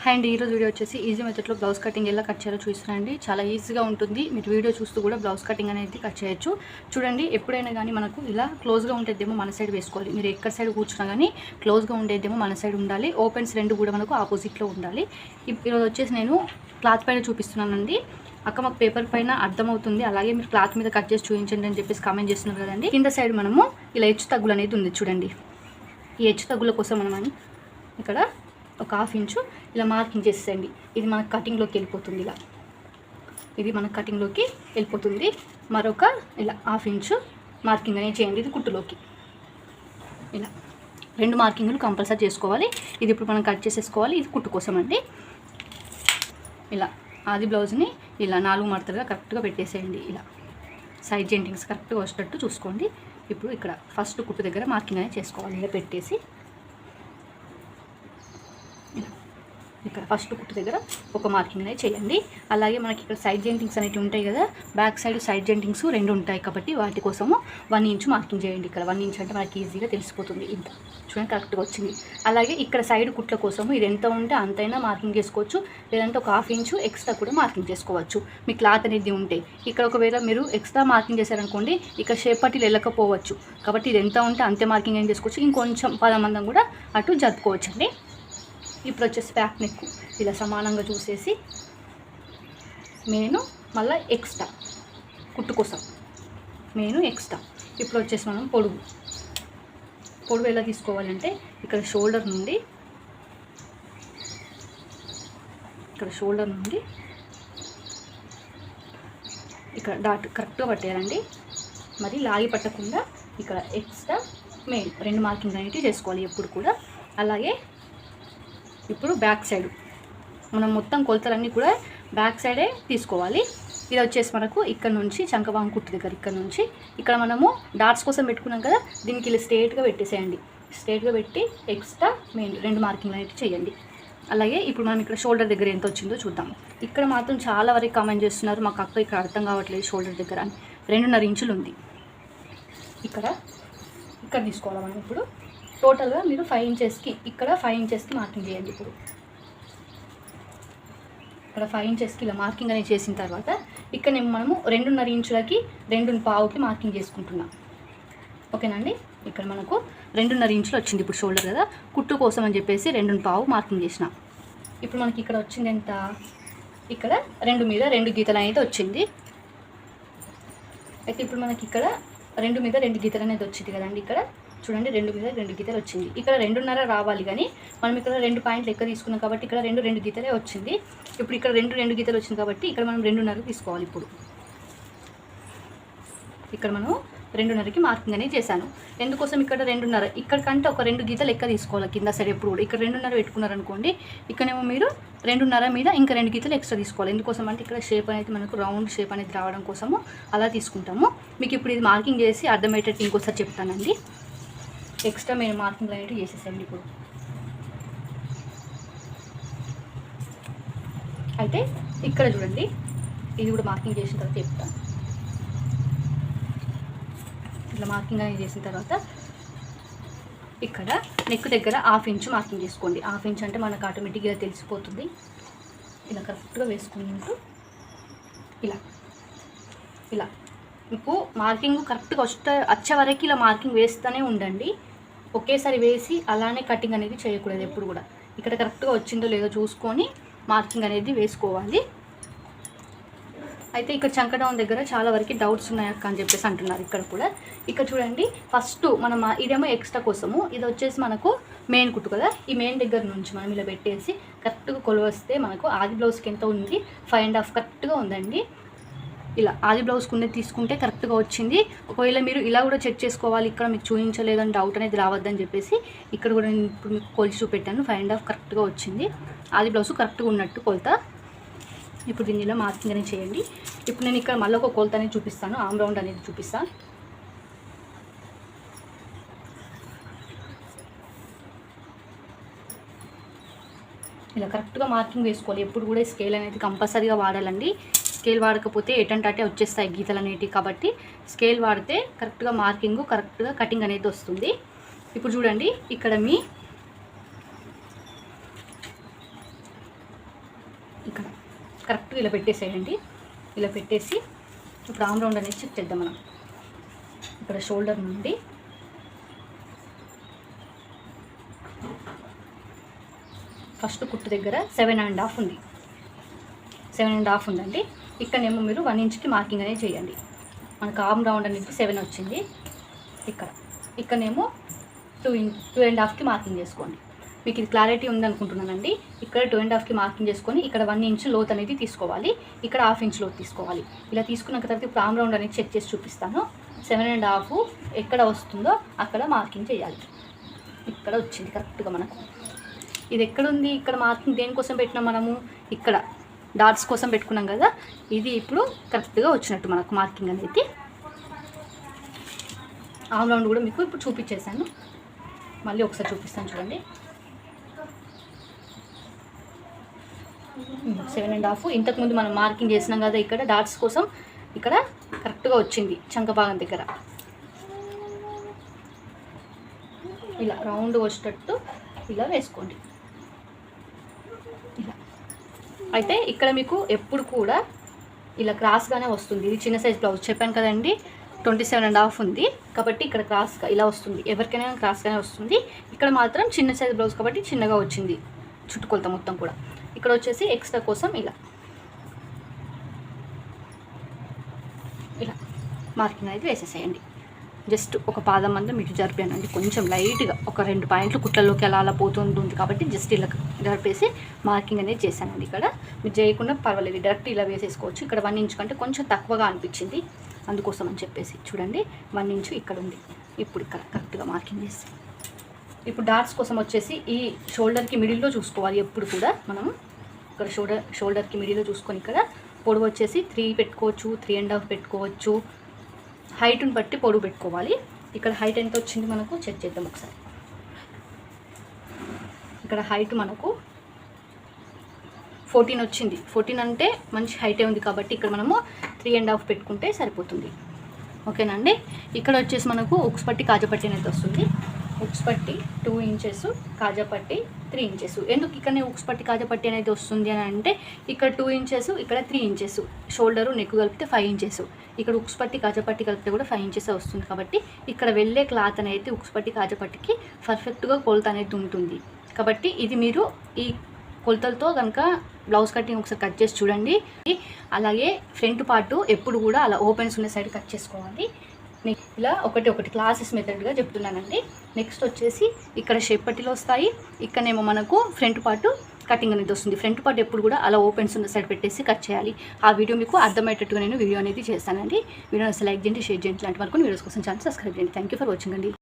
And ఈరోజు video వచ్చేసి easy మెథడ్లో బ్లౌజ్ కటింగ్ ఎలా కట్ చేయాలో చూస్తానండి. చాలా ఈజీగా ఉంటుంది. మీరు వీడియో చూస్తూ కూడా బ్లౌజ్ కటింగ్ అనేది కట్ చేయొచ్చు. చూడండి, ఎప్పుడైనా కానీ మనకు ఇలా క్లోజ్గా ఉండేదేమో మన సైడ్ వేసుకోవాలి. మీరు ఎక్కడ సైడ్ కూర్చున్నా కానీ క్లోజ్గా ఉండేదేమో మన సైడ్ ఉండాలి. ఓపెన్స్ రెండు కూడా మనకు ఆపోజిట్లో ఉండాలి. ఈరోజు వచ్చేసి నేను క్లాత్ పైన చూపిస్తున్నానండి. అక్క మాకు పేపర్ పైన అర్థమవుతుంది, అలాగే మీరు క్లాత్ మీద కట్ చేసి చూపించండి అని చెప్పేసి కామెంట్ చేస్తున్నారు కదండి. కింద సైడ్ మనము ఇలా హెచ్చు తగ్గులు అనేది ఉంది చూడండి. ఈ హెచ్చు తగ్గుల కోసం మనం ఇక్కడ ఒక హాఫ్ ఇంచు ఇలా మార్కింగ్ చేసేయండి. ఇది మన కటింగ్లోకి వెళ్ళిపోతుంది. ఇది మన కటింగ్లోకి వెళ్ళిపోతుంది. మరొక ఇలా హాఫ్ ఇంచు మార్కింగ్ అనేది చేయండి. ఇది కుట్టులోకి ఇలా 2 మార్కింగ్లు కంపల్సరీ చేసుకోవాలి. ఇది ఇప్పుడు మనం కట్ చేసేసుకోవాలి. ఇది కుట్టు కోసం అండి. ఇలా ఆది బ్లౌజ్ని ఇలా 4 మడతలుగా కరెక్ట్గా పెట్టేసేయండి. ఇలా సైడ్ జెంటింగ్స్ కరెక్ట్గా వచ్చేటట్టు చూసుకోండి. ఇప్పుడు ఇక్కడ ఫస్ట్ కుట్టు దగ్గర మార్కింగ్ అనేది చేసుకోవాలి. ఇలా పెట్టేసి ఇక్కడ ఫస్ట్ కుట్టు దగ్గర ఒక మార్కింగ్ అనేది చేయండి. అలాగే మనకి ఇక్కడ సైడ్ జెంటింగ్స్ అనేవి ఉంటాయి కదా, బ్యాక్ సైడ్ జెంటింగ్స్ 2 ఉంటాయి కాబట్టి వాటి కోసము 1 ఇంచు మార్కింగ్ చేయండి. ఇక్కడ 1 ఇంచ్ అంటే మనకి ఈజీగా తెలిసిపోతుంది. ఇంత చూడండి, కరెక్ట్గా వచ్చింది. అలాగే ఇక్కడ సైడ్ కుట్ల కోసము ఇది ఎంత ఉంటే అంతైనా మార్కింగ్ చేసుకోవచ్చు, లేదంటే ఒక హాఫ్ ఇంచు ఎక్స్ట్రా కూడా మార్కింగ్ చేసుకోవచ్చు. మీ క్లాత్ అనేది ఉంటే ఇక్కడ ఒకవేళ మీరు ఎక్స్ట్రా మార్కింగ్ చేశారనుకోండి, ఇక్కడ షేప్ పట్టీలు వెళ్ళకపోవచ్చు. కాబట్టి ఇది ఎంత ఉంటే అంతే మార్కింగ్ ఏం చేసుకోవచ్చు. ఇంకొంచెం 10 మందం కూడా అటు జరుపుకోవచ్చు అండి. ఇప్పుడు వచ్చేసి బ్యాక్ నెక్ ఇలా సమానంగా చూసేసి మెయిన్ మళ్ళీ ఎక్స్ట్రా కుట్టు కోసం మెయిన్ ఎక్స్ట్రా. ఇప్పుడు వచ్చేసి మనం పొడుగు ఎలా తీసుకోవాలంటే ఇక్కడ షోల్డర్ నుండి ఇక్కడ డాట్ కరెక్ట్గా పట్టేయాలండి. మరి లాగి పట్టకుండా ఇక్కడ ఎక్స్ట్రా మెయిన్ 2 మార్కింగ్ అనేవి చేసుకోవాలి ఎప్పుడు కూడా. అలాగే ఇప్పుడు బ్యాక్ సైడ్ మనం మొత్తం కొలతలన్నీ కూడా బ్యాక్ సైడే తీసుకోవాలి. ఇది వచ్చేసి మనకు ఇక్కడ నుంచి చంకవాంగ్ కుట్టు దగ్గర ఇక్కడ నుంచి ఇక్కడ మనము డాట్స్ కోసం పెట్టుకున్నాం కదా, దీనికి ఇలా స్ట్రేట్గా పెట్టేసేయండి. స్ట్రేట్గా పెట్టి ఎక్స్ట్రా మెయిన్ 2 మార్కింగ్లు అనేవి చేయండి. అలాగే ఇప్పుడు మనం ఇక్కడ షోల్డర్ దగ్గర ఎంత వచ్చిందో చూద్దాం. ఇక్కడ మాత్రం చాలా వరకు కామెంట్ చేస్తున్నారు, మాకు అక్క ఇక్కడ అర్థం కావట్లేదు షోల్డర్ దగ్గర అని. 2.5 ఇంచులు ఉంది. ఇక్కడ తీసుకోవాలి మనం. ఇప్పుడు టోటల్గా మీరు 5 ఇంచెస్కి ఇక్కడ 5 ఇంచెస్కి మార్కింగ్ చేయండి. ఇప్పుడు ఇక్కడ 5 ఇంచెస్కి ఇలా మార్కింగ్ అనేది చేసిన తర్వాత ఇక్కడ మనము 2.5 ఇంచులకి 2.25కి మార్కింగ్ చేసుకుంటున్నాం. ఓకేనండి, ఇక్కడ మనకు 2.5 ఇంచులు వచ్చింది. ఇప్పుడు షోల్డర్ కదా, కుట్టు కోసం అని చెప్పేసి 2.25 మార్కింగ్ చేసిన. ఇప్పుడు మనకి ఇక్కడ వచ్చింది ఎంత, ఇక్కడ 2 మీద 2 గీతలు అనేది వచ్చింది. అయితే ఇప్పుడు మనకి ఇక్కడ 2 మీద 2 గీతలు అనేది వచ్చింది కదండి. ఇక్కడ చూడండి, 2 మీద 2 గీతలు వచ్చింది. ఇక్కడ 2.5 రావాలి, కానీ మనం ఇక్కడ 2 పాయింట్లు లెక్క తీసుకున్నాం కాబట్టి ఇక్కడ 2 గీతలే వచ్చింది. ఇప్పుడు ఇక్కడ 2 గీతలు వచ్చింది కాబట్టి ఇక్కడ మనం 2.5 తీసుకోవాలి. ఇప్పుడు ఇక్కడ మనం 2.5కి మార్కింగ్ అనేది చేశాను. ఎందుకోసం ఇక్కడ 2.5 ఇక్కడ కంటే ఒక 2 గీతలు లెక్క తీసుకోవాలి కింద సైడ్. ఎప్పుడు కూడా ఇక్కడ 2.5 పెట్టుకున్నారనుకోండి, ఇక్కడేమో మీరు 2.5 మీద ఇంకా 2 గీతలు ఎక్స్ట్రా తీసుకోవాలి. ఎందుకోసం అంటే ఇక్కడ షేప్ అనేది మనకు రౌండ్ షేప్ అనేది రావడం కోసము అలా తీసుకుంటాము. మీకు ఇప్పుడు ఇది మార్కింగ్ చేసి అర్థమయ్యేటట్టు ఇంకోసారి చెప్తానండి. ఎక్స్ట్రా మేము మార్కింగ్ అనేవి చేసేసండి. ఇప్పుడు అయితే ఇక్కడ చూడండి, ఇది కూడా మార్కింగ్ చేసిన తర్వాత చెప్తాను. ఇట్లా మార్కింగ్ అనేది చేసిన తర్వాత ఇక్కడ నెక్ దగ్గర 1/2 ఇంచు మార్కింగ్ చేసుకోండి. 1/2 ఇంచు అంటే మనకు ఆటోమేటిక్గా తెలిసిపోతుంది. ఇలా కరెక్ట్గా వేసుకుంటూ ఇలా మీకు మార్కింగ్ కరెక్ట్గా వచ్చే వరకు ఇలా మార్కింగ్ వేస్తూనే ఉండండి. ఒకేసారి వేసి అలానే కటింగ్ అనేది చేయకూడదు. ఎప్పుడు కూడా ఇక్కడ కరెక్ట్గా వచ్చిందో లేదో చూసుకొని మార్కింగ్ అనేది వేసుకోవాలి. అయితే ఇక్కడ చంకడౌన్ దగ్గర చాలా వరకు డౌట్స్ ఉన్నాయక్క అని చెప్పేసి అంటున్నారు. ఇక్కడ కూడా ఇక్కడ చూడండి, ఫస్ట్ మనం ఇదేమో ఎక్స్ట్రా కోసము, ఇది వచ్చేసి మనకు మెయిన్ కుట్టు కదా. ఈ మెయిన్ దగ్గర నుంచి మనం ఇలా పెట్టేసి కరెక్ట్గా కొలవస్తే మనకు ఆది బ్లౌజ్కి ఎంత ఉంది, 5.5 కరెక్ట్గా ఉందండి. ఇలా ఆది బ్లౌజ్కి ఉన్నది తీసుకుంటే కరెక్ట్గా వచ్చింది. ఒకవేళ మీరు ఇలా కూడా చెక్ చేసుకోవాలి, ఇక్కడ మీకు చూపించలేదని డౌట్ అనేది రావద్దని చెప్పేసి ఇక్కడ కూడా నేను ఇప్పుడు మీకు కొలిచి చూపెట్టాను. 5.5 కరెక్ట్గా వచ్చింది. ఆది బ్లౌజ్ కరెక్ట్గా ఉన్నట్టు కొలత. ఇప్పుడు దీన్ని ఇలా మార్కింగ్ అనేది చేయండి. ఇప్పుడు నేను ఇక్కడ మళ్ళీ ఒక కొలత అనేది చూపిస్తాను, ఆమ్ రౌండ్ అనేది చూపిస్తాను. ఇలా కరెక్ట్గా మార్కింగ్ వేసుకోవాలి. ఎప్పుడు కూడా స్కేల్ అనేది కంపల్సరీగా వాడాలండి. స్కేల్ వాడకపోతే ఎటంటే వచ్చేస్తాయి గీతలు అనేటివి. కాబట్టి స్కేల్ వాడితే కరెక్ట్గా మార్కింగ్ కరెక్ట్గా కటింగ్ అనేది వస్తుంది. ఇప్పుడు చూడండి, ఇక్కడ మీ ఇక్కడ కరెక్ట్గా ఇలా పెట్టేసేయండి. ఇలా పెట్టేసి ఇప్పుడు ఆమ్ రౌండ్ అనేది చెక్ చేద్దాం మనం. ఇక్కడ షోల్డర్ నుండి ఫస్ట్ కుట్టు దగ్గర 7.5 ఉంది, 7.5 ఉందండి. ఇక్కడనేమో మీరు 1 ఇంచ్కి మార్కింగ్ అనేది చేయండి. మనకు ఆమ్ రౌండ్ అనేది 7 వచ్చింది. ఇక్కడనేమో 2.5కి మార్కింగ్ చేసుకోండి. మీకు ఇది క్లారిటీ ఉందనుకుంటున్నానండి. ఇక్కడ 2.5కి మార్కింగ్ చేసుకొని ఇక్కడ 1 ఇంచ్ లోత్ అనేది తీసుకోవాలి, ఇక్కడ 1/2 ఇంచ్ లోత్ తీసుకోవాలి. ఇలా తీసుకున్న తర్వాత ఇప్పుడు ఆమ్ రౌండ్ అనేది చెక్ చేసి చూపిస్తాను. 7.5 ఎక్కడ వస్తుందో అక్కడ మార్కింగ్ చేయాలి. ఇక్కడ వచ్చింది కరెక్ట్గా మనకు. ఇది ఎక్కడుంది? ఇక్కడ మార్కింగ్ దేనికోసం పెట్టినాం మనము? ఇక్కడ డాట్స్ కోసం పెట్టుకున్నాం కదా, ఇది ఇప్పుడు కరెక్ట్గా వచ్చినట్టు మనకు మార్కింగ్ అనేది. ఆమ్ రౌండ్ కూడా మీకు ఇప్పుడు చూపించేసాను, మళ్ళీ ఒకసారి చూపిస్తాను చూడండి. 7.5 ఇంతకుముందు మనం మార్కింగ్ చేసినాం కదా ఇక్కడ డాట్స్ కోసం, ఇక్కడ కరెక్ట్గా వచ్చింది చంక భాగం దగ్గర. ఇలా రౌండ్ వచ్చేటట్టు ఇలా వేసుకోండి. ఇలా అయితే ఇక్కడ మీకు ఎప్పుడు కూడా ఇలా క్రాస్గానే వస్తుంది. ఇది చిన్న సైజ్ బ్లౌజ్ చెప్పాను కదండి, 27.5 ఉంది కాబట్టి ఇక్కడ క్రాస్గా ఇలా వస్తుంది. ఎవరికైనా క్రాస్గానే వస్తుంది. ఇక్కడ మాత్రం చిన్న సైజ్ బ్లౌజ్ కాబట్టి చిన్నగా వచ్చింది చుట్టుకొలత మొత్తం కూడా. ఇక్కడ వచ్చేసి ఎక్స్ట్రా కోసం ఇలా మార్కింగ్ అనేది వేసేసేయండి. జస్ట్ ఒక పాదం మంది మీకు జరిపానండి, కొంచెం లైట్గా ఒక 2 పాయింట్లు కుట్లలోకి అలా పోతుంది కాబట్టి జస్ట్ ఇలా జరిపేసి మార్కింగ్ అనేది చేశానండి. ఇక్కడ మీరు చేయకుండా పర్వాలేదు, డైరెక్ట్ ఇలా వేసేసుకోవచ్చు. ఇక్కడ 1 ఇంచ్ కంటే కొంచెం తక్కువగా అనిపించింది, అందుకోసం అని చెప్పేసి చూడండి 1 ఇంచు ఇక్కడ ఉంది. ఇప్పుడు ఇక్కడ కరెక్ట్గా మార్కింగ్ చేసి ఇప్పుడు డాట్స్ కోసం వచ్చేసి ఈ షోల్డర్కి మిడిల్లో చూసుకోవాలి ఎప్పుడు కూడా మనం. ఇక్కడ షోల్డర్కి మిడిల్లో చూసుకొని ఇక్కడ పొడవు వచ్చేసి 3 పెట్టుకోవచ్చు, 3.5 పెట్టుకోవచ్చు. హైట్ని బట్టి పొడవు పెట్టుకోవాలి. ఇక్కడ హైట్ ఎంత వచ్చింది మనకు చెక్ చేద్దాం ఒకసారి. ఇక్కడ హైట్ మనకు 14 వచ్చింది. 14 అంటే మంచి హైటే ఉంది కాబట్టి ఇక్కడ మనము 3.5 పెట్టుకుంటే సరిపోతుంది. ఓకేనండి. ఇక్కడ వచ్చేసి మనకు ఉక్స్ పట్టి కాజాపట్టి అనేది వస్తుంది. ఉక్స్ పట్టి 2 ఇంచెస్, కాజాపట్టి 3 ఇంచెస్. ఎందుకు ఇక్కడనే ఉక్స్ పట్టి కాజాపట్టి అనేది వస్తుంది అని అంటే ఇక్కడ 2 ఇంచెస్, ఇక్కడ 3 ఇంచెస్. షోల్డరు నెక్ కలిపితే 5 ఇంచెస్. ఇక్కడ ఉక్స్ పట్టి కాజాపట్టి కలిపితే కూడా 5 ఇంచెస్ వస్తుంది కాబట్టి ఇక్కడ వెళ్ళే క్లాత్ అనేది ఉక్స్ పట్టి కాజాపట్టికి పర్ఫెక్ట్గా కొలత అనేది ఉంటుంది. కాబట్టి ఇది మీరు ఈ కొలతలతో కనుక బ్లౌజ్ కటింగ్ ఒకసారి కట్ చేసి చూడండి. అలాగే ఫ్రంట్ పార్ట్ ఎప్పుడు కూడా అలా ఓపెన్స్ ఉన్న సైడ్ కట్ చేసుకోవాలి. ఇలా ఒకటి క్లాసెస్ మెథడ్గా చెప్తున్నానండి. నెక్స్ట్ వచ్చేసి ఇక్కడ షేప్ పట్టీలు వస్తాయి, ఇక్కడనేమో మనకు ఫ్రంట్ పార్ట్ కటింగ్ అనేది వస్తుంది. ఫ్రంట్ పార్ట్ ఎప్పుడు కూడా అలా ఓపెన్స్ ఉన్న సైడ్ పెట్టేసి కట్ చేయాలి. ఆ వీడియో మీకు అర్థమయ్యేటట్టుగా నేను వీడియో అనేది చేస్తానండి. వీడియో లైక్ చేయండి, షేర్ చేయండి, ఇలాంటి వరకు వీడియోస్ కోసం ఛానల్ సబ్స్క్రైబ్ చేయండి. థ్యాంక్ యూ ఫర్ వాచింగ్ అండి.